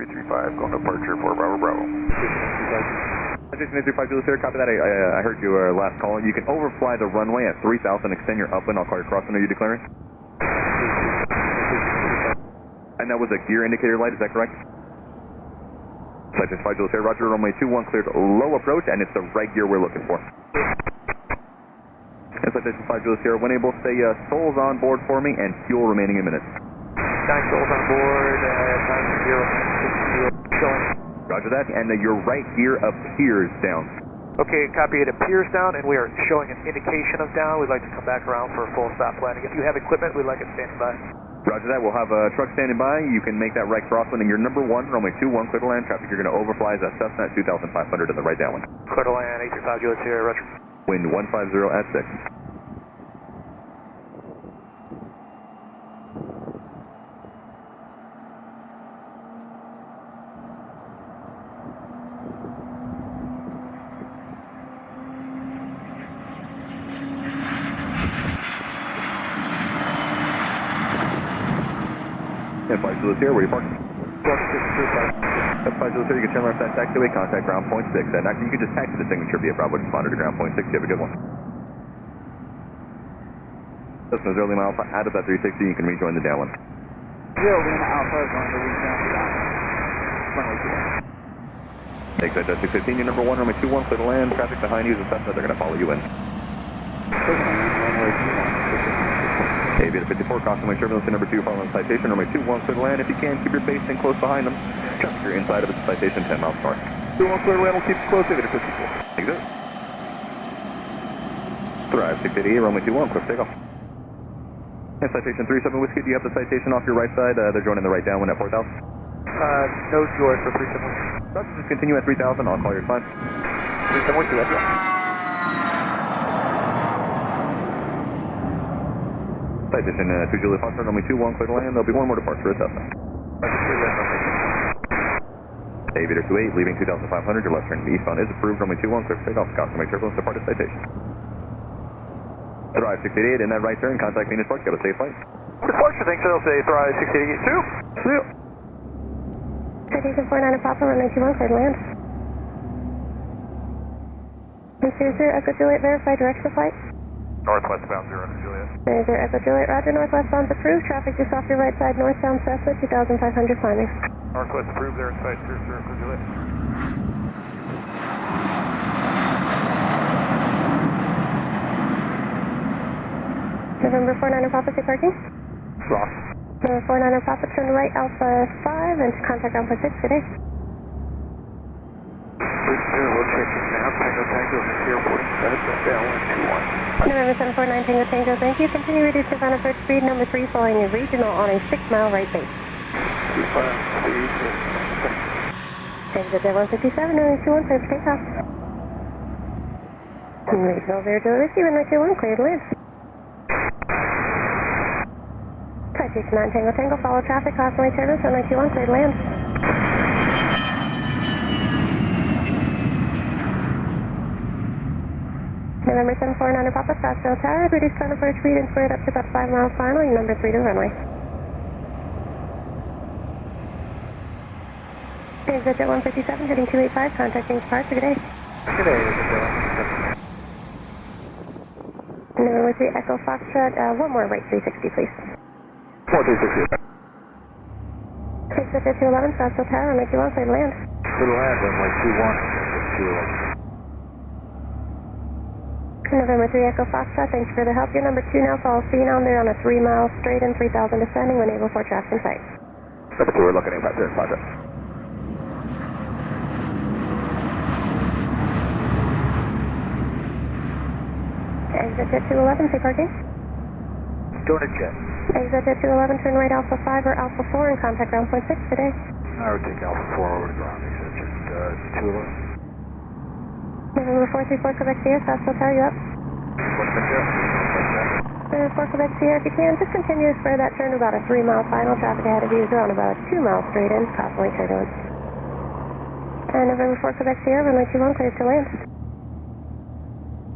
335, going to departure for Bravo Bravo. Citation 835 Julius here, copy that. I heard you last call. You can overfly the runway at 3,000, extend your upwind. I'll call your crosswind. Are you declaring? And that was a gear indicator light, is that correct? Citation 5 Julius here, roger, runway 21 cleared low approach, and it's the right gear we're looking for. And Citation 5 Julius here, when able, stay souls on board for me and fuel remaining in minutes. 9 souls on board, time 0, showing. Roger that, and your right gear appears down. Okay, copy, it appears down, and we are showing an indication of down. We'd like to come back around for a full stop landing. If you have equipment, we'd like it standing by. Roger that, we'll have a truck standing by. You can make that right crosswind, and your number 1, runway 21, clear to land. Traffic you're going to overfly is at Cessna at 2,500 in the right downwind. Clear to land, 835 Julius here, roger. Wind 150 at 6. And 5 Julius here, where are you parking? 5 Julius here, you can turn left side taxiway, contact ground point 6. And actually, you can just taxi the signature via Bravo responder to ground point 6. You have a good one. Cessna's early mile out of that 360, you can rejoin the downwind. Lima Alpha is going to rejoin the downwind. Runway 21. Take that 615, your number 1, runway 21, clear to land. Traffic behind you is a Cessna, they're going to follow you in. Aviator 54, crossing my turbulence to number 2, following citation, runway 21, clear to land. If you can, keep your base in close behind them. Traffic, you're inside of it, citation 10 miles per hour. 21, clear to land, we'll keep it close, Aviator 54. Exit. Thrive 688, runway 21, clear for takeoff. And citation 37 Whiskey, do you have the citation off your right side? They're joining the right downwind at 4,000. No joy for 371. Roger, just continue at 3,000, I'll call your time. 371, that's right. Citation 2 Julius Foxtrot, runway 21, clear to land. There'll be one more departure at Cessna. Aviator 28, leaving 2,500, your left turn eastbound is approved. Runway 21, clear for takeoff. Customary turbulence, departed citation. Thrive 688, in that right turn, contact Phoenix Park, got a safe flight. Departure, thanks, I'll say Thrive 688, 2. Citation 49 Papa, runway 21, clear to land. Cruiser, Echo Juliet, verify direction of flight. Northwest bound 0 to Juliet. Cruiser, Echo Juliet, roger, northwest bound's approved. Traffic just off your right side, northbound Cessna, 2,500 climbing. Northwest approved there inside 0 to Juliet. November 49 Papa, say parking. Lost. November 49 Papa, turn to right, Alpha 5, and contact ground point 6 today. We'll check it now. Tango, airport, Scottsdale Executive November 749 Tango Tango, thank you. Continue reduce your final approach speed, number 3, following a regional on a 6-mile right base. Tango Jet 157, runway 21, clear for takeoff. Regional 0 to Whiskey, runway 21, clear to land. Citation 9 Tango Tango, follow traffic, crossing turbulence, runway 21, clear to land. November 749 Papa, Scottsdale Tower, reduce final approach speed and squared up to about 5 miles final, and number 3 to the runway. Exit Jet 157, heading 285, contacting departure, good day. Good day, November 3 Echo Foxtrot, one more right 360, please. 4360. Exit Jet 211, Scottsdale Tower, runway 21, clear to land. Clear to land, runway 21. November 3 Echo Foxtrot, thanks for the help. Your number 2 now follows Phenom. They're on a 3-mile straight and 3,000 descending when able for traffic in sight. Number 2, we're looking at right there, Roger. Exit Jet 211, say parking. Donut Jet. Exit Jet 211, turn right Alpha 5 or Alpha 4 and contact ground point 6 today. I would take Alpha 4 over to ground. Exit Jet 211. November 434 Quebec Sierra, Scottsdale Tower, you up? November 4 Quebec Sierra, if you can, just continue to square that turn to about a 3-mile final. Traffic ahead of you is on about a 2-mile straight in, crossing turbulence. And November 4 Quebec Sierra, runway 21, clear to land.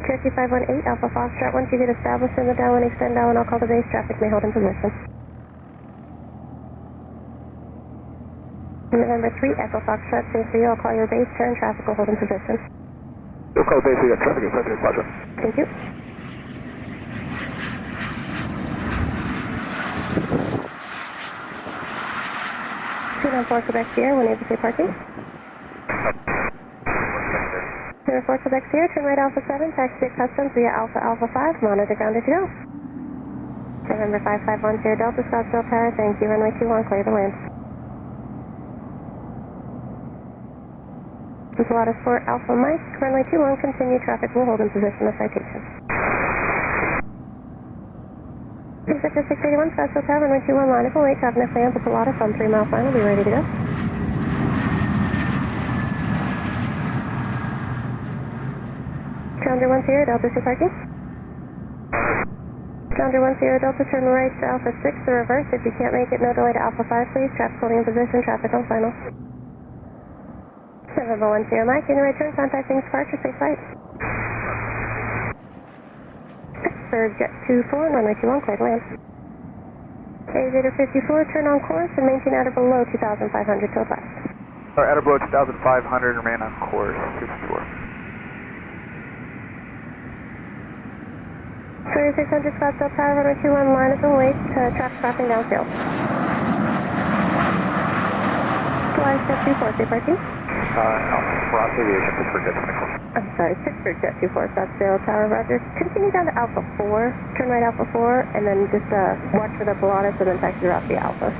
Cherokee 518, Alpha Foxtrot, once you get established in the downwind, extend downwind, I'll call the base. Traffic may hold in position. November 3, Echo Foxtrot, same for you. I'll call your base, turn, traffic will hold in position. You'll call base, we got traffic in front of your quadrant. Thank you. 294 Quebec Sierra, 1ABC parking. 294 Quebec Sierra, turn right Alpha 7, taxi to Customs via Alpha Alpha 5, monitor grounded to go. November 5510 Delta, Scottsdale Tower, thank you, runway 21, clear the land. Pilatus 4 Alpha Mike, runway 21, continue, traffic will hold in position of citation. Sector 681, Scottsdale Tower, runway 21, line of await, traffic next land to Pilatus on 3 mile final, be ready to go. Challenger 1 Sierra, Delta 2 parking. Challenger 1 Sierra Delta, turn right to Alpha 6, the reverse. If you can't make it, no delay to Alpha 5, please. Traffic holding in position, traffic on final. November 1 Sierra Mike, in your right turn, contacting departure, safe flight. Pittsburgh Jet 24, runway 21, clear to land. Aviator 54, turn on course and maintain at or below 2,500 till last. At or below 2,500, remain on course, 54. 3600 Scottsdale Tower, runway 21, line of await, traffic crossing downfield. Pilatus Jet 24, safe parking. Ross Aviation, Pittsburgh Jet 24. I'm sorry, Pittsburgh Jet 24, Scottsdale Tower, roger. Continue down to Alpha 4, turn right Alpha 4, and then just watch for the Pilatus and then taxi route via Alpha.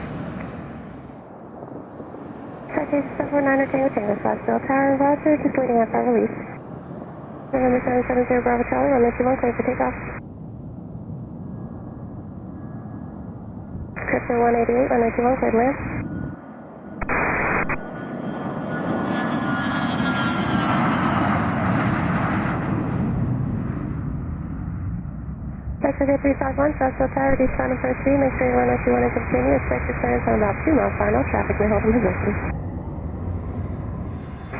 Citation 749 Tango Tango, Scottsdale Tower, roger, just waiting after our release. November 770 Bravo Charlie, runway 21, clear for takeoff. Cessna 188, runway 21, clear to land. Sector 351, Scottsdale Tower, reduce final approach 3, make sure you run runway 21 and continue. Expect your clearance on about 2 mile final, traffic may hold in position.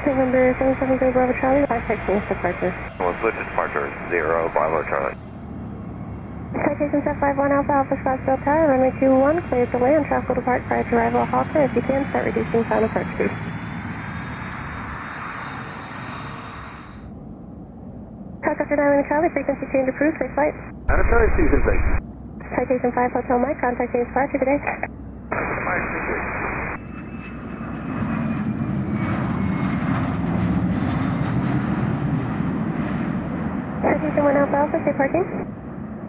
November 770 Bravo Charlie, 516 departure. We'll switch to departure 0, Bravo Charlie. Citation 751 Alpha Alpha Scottsdale Tower, runway 21, clear to land, traffic will depart prior to arrival at Hawker. If you can, start reducing final approach speed. Contact 9 Charlie, frequency change approved, safe flight. Adam Charlie, Susan Base. Citation 5 Hotel Mike, contacting departure today. Citation 1 Alpha Alpha, safe parking.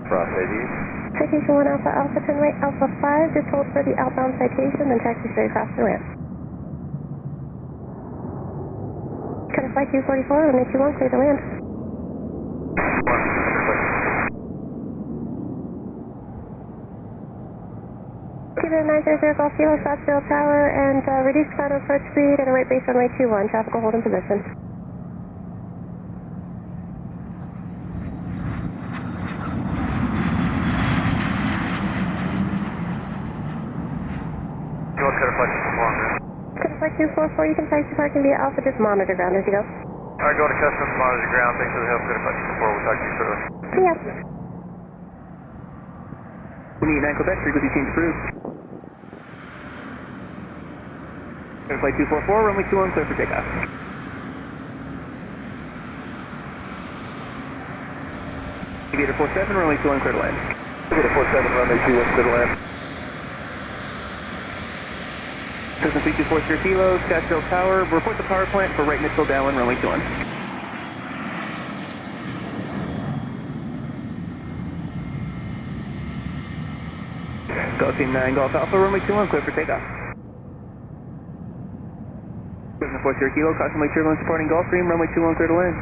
Ross Aviation. Citation 1 Alpha Alpha, turn right Alpha 5, just hold for the outbound citation, then taxi straight across the ramp. Cutter flight 244, runway 21, clear to land. Keep it 900 Golf Kilo, Scottsdale Tower, and reduce final approach speed at a rate base runway 21, traffic will hold in position. Cutter flight 244, you can taxi parking via Alpha, just monitor ground as you go. Alright, going to Customs, monitor ground, thanks for the help, Cutter flight 244, we'll talk to you shortly. See ya. We need 9 Quebec, frequency change approved. Cutter flight 244, runway 21, clear for takeoff. Aviator 47, runway 21, clear to land. Aviator 47, runway 21, clear to land. Cessna 3240 Kilo, Scottsdale Tower, report the power plant for right missile downwind, runway 21. Gulfstream 9 Golf Alpha, runway 21, clear for takeoff. Cessna 40 Kilo, caution lake turbulence supporting Gulfstream, runway 21, clear to land.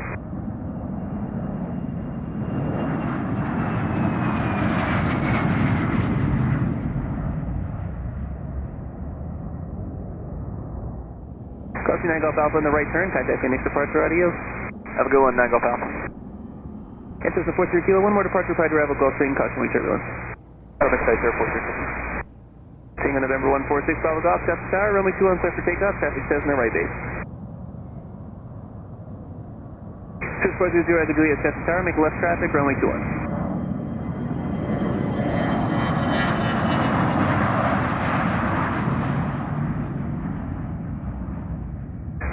Gulfstream 9 Golf Alpha on the right turn, contact Phoenix departure audio. Have a good one, 9 Golf Alpha. And Cessna 40 Kilo, one more departure prior to arrival, Gulfstream, caution lake turbulence. Perfect, State Airport. Seeing on November 146 Bravo Golf, Scottsdale Tower, runway 21, clear for takeoff, traffic Cessna right base. 6420 at the GUI at Cessna Tower, make left traffic, runway 21.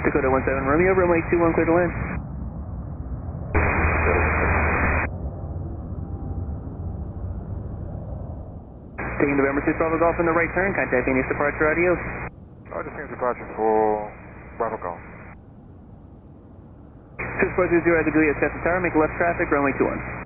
Dakota 17 Romeo, runway 21 clear to land. Taking November 6 Bravo Golf in the right turn, contact Phoenix departure adios. Roger, Phoenix departure for Bravo Golf. 6420 at the Juliet Cessna Tower, make left traffic, runway 21.